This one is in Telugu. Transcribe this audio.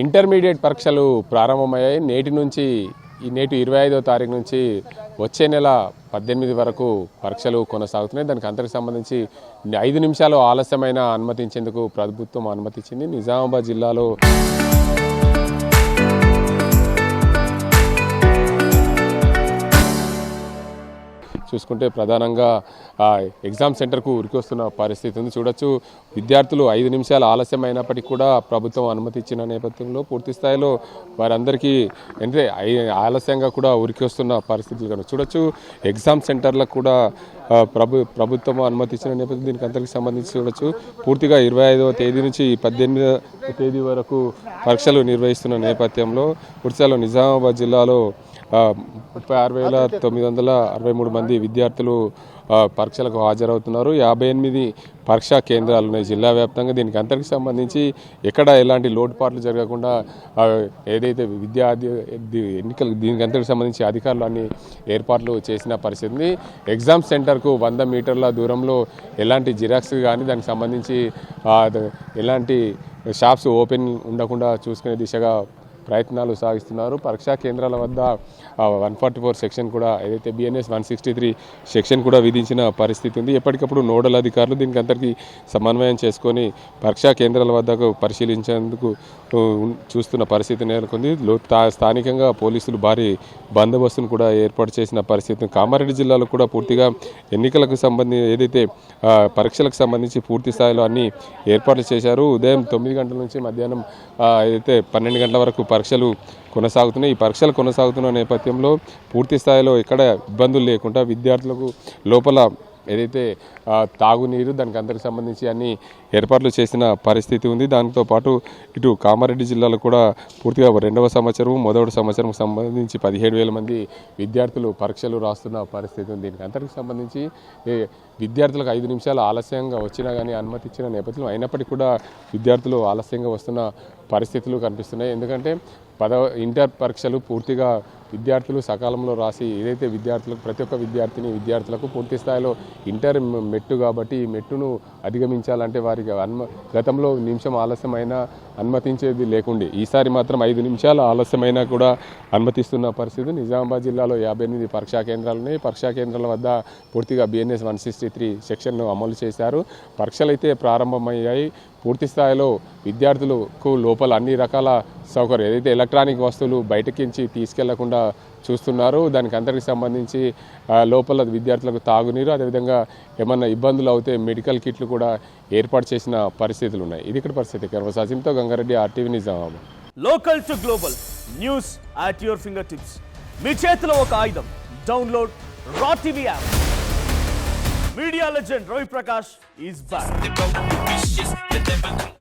ఇంటర్మీడియట్ పరీక్షలు ప్రారంభమయ్యాయి. నేటి 25వ తారీఖు నుంచి వచ్చే నెల 18 వరకు పరీక్షలు కొనసాగుతున్నాయి. దానికి అంతకు సంబంధించి 5 నిమిషాలు ఆలస్యమైన అనుమతించేందుకు ప్రభుత్వం అనుమతించింది. నిజామాబాద్ జిల్లాలో చూసుకుంటే ప్రధానంగా ఎగ్జామ్ సెంటర్కు ఉరికొస్తున్న పరిస్థితి ఉంది. చూడొచ్చు, విద్యార్థులు 5 నిమిషాలు ఆలస్యమైనప్పటికీ కూడా ప్రభుత్వం అనుమతి ఇచ్చిన నేపథ్యంలో పూర్తి స్థాయిలో వారందరికీ అంటే ఆలస్యంగా కూడా ఉరికొస్తున్న పరిస్థితులు కనుక చూడొచ్చు. ఎగ్జామ్ సెంటర్లకు కూడా ప్రభుత్వం అనుమతి ఇచ్చిన నేపథ్యం దీనికి అందరికి సంబంధించి చూడొచ్చు. పూర్తిగా 25వ తేదీ నుంచి 18వ తేదీ వరకు పరీక్షలు నిర్వహిస్తున్న నేపథ్యంలో పూర్తిస్థాయిలో నిజామాబాద్ జిల్లాలో 36,963 మంది విద్యార్థులు పరీక్షలకు హాజరవుతున్నారు. 58 పరీక్షా కేంద్రాలు ఉన్నాయి జిల్లా వ్యాప్తంగా. దీనికి అంతరికి సంబంధించి ఎక్కడ ఎలాంటి లోటుపాట్లు జరగకుండా ఏదైతే ఎన్నికలు దీనికి అంతరికి సంబంధించి అధికారులు అన్ని ఏర్పాట్లు చేసిన పరిస్థితి. ఎగ్జామ్ సెంటర్కు 100 మీటర్ల దూరంలో ఎలాంటి జిరాక్స్ కానీ దానికి సంబంధించి ఎలాంటి షాప్స్ ఓపెన్ ఉండకుండా చూసుకునే దిశగా ప్రయత్నాలు సాగిస్తున్నారు. పరీక్షా కేంద్రాల వద్ద 144 సెక్షన్ కూడా ఏదైతే BNS 163 సెక్షన్ కూడా విధించిన పరిస్థితి ఉంది. ఎప్పటికప్పుడు నోడల్ అధికారులు దీనికి అందరికీ సమన్వయం చేసుకొని పరీక్షా కేంద్రాల వద్దకు పరిశీలించేందుకు చూస్తున్న పరిస్థితి నెలకొంది. స్థానికంగా పోలీసులు భారీ బందోబస్తును కూడా ఏర్పాటు చేసిన పరిస్థితి. కామారెడ్డి జిల్లాలో కూడా పూర్తిగా ఎన్నికలకు సంబంధించి ఏదైతే పరీక్షలకు సంబంధించి పూర్తి స్థాయిలో అన్ని ఏర్పాట్లు చేశారు. ఉదయం 9 గంటల నుంచి మధ్యాహ్నం ఏదైతే 12 గంటల వరకు పరీక్షలు కొనసాగుతున్నాయి. ఈ పరీక్షలు కొనసాగుతున్న నేపథ్యంలో పూర్తి స్థాయిలో ఎక్కడ ఇబ్బందులు లేకుండా విద్యార్థులకు లోపల ఏదైతే తాగునీరు దానికి అందరికి సంబంధించి అన్ని ఏర్పాట్లు చేసిన పరిస్థితి ఉంది. దాంతోపాటు ఇటు కామారెడ్డి జిల్లాలో కూడా పూర్తిగా 2వ సంవత్సరం 1వ సంవత్సరం సంబంధించి 17,000 మంది విద్యార్థులు పరీక్షలు రాస్తున్న పరిస్థితి ఉంది. దీనికి అందరికి సంబంధించి విద్యార్థులకు 5 నిమిషాలు ఆలస్యంగా వచ్చినా కానీ అనుమతి ఇచ్చిన నేపథ్యంలో అయినప్పటికీ కూడా విద్యార్థులు ఆలస్యంగా వస్తున్న పరిస్థితులు కనిపిస్తున్నాయి. ఎందుకంటే ఇంటర్ పరీక్షలు పూర్తిగా విద్యార్థులు సకాలంలో రాసి ఏదైతే విద్యార్థులకు ప్రతి ఒక్క విద్యార్థులకు పూర్తి స్థాయిలో ఇంటర్ మెట్టు కాబట్టి ఈ మెట్టును అధిగమించాలంటే వారికి గతంలో నిమిషం ఆలస్యమైనా అనుమతించేది లేకుండే ఈసారి మాత్రం 5 నిమిషాలు ఆలస్యమైనా కూడా అనుమతిస్తున్న పరిస్థితి. నిజామాబాద్ జిల్లాలో 58 పరీక్షా కేంద్రాలు ఉన్నాయి. పరీక్షా కేంద్రాల వద్ద పూర్తిగా BNS 163 సెక్షన్ను అమలు చేశారు. పరీక్షలు అయితే ప్రారంభమయ్యాయి. పూర్తి స్థాయిలో విద్యార్థులకు లోపల అన్ని రకాల సౌకర్యం ఏదైతే ఎలక్ట్రానిక్ వస్తువులు బయటకించి తీసుకెళ్లకుండా చూస్తున్నారు. దానికి అందరికి సంబంధించి లోపల విద్యార్థులకు తాగునీరు అదేవిధంగా ఏమన్నా ఇబ్బందులు అవుతే మెడికల్ కిట్లు కూడా ఏర్పాటు చేసిన పరిస్థితులు ఉన్నాయి. ఇది ఇక్కడ పరిస్థితి. సజింతో Gangareddy, RTV Nizamabad. Local to global news at your finger tips. మీ చేతిలో ఒక ఆయుధం. డౌన్లోడ్ రా TV app. Media legend Ravi Prakash is back.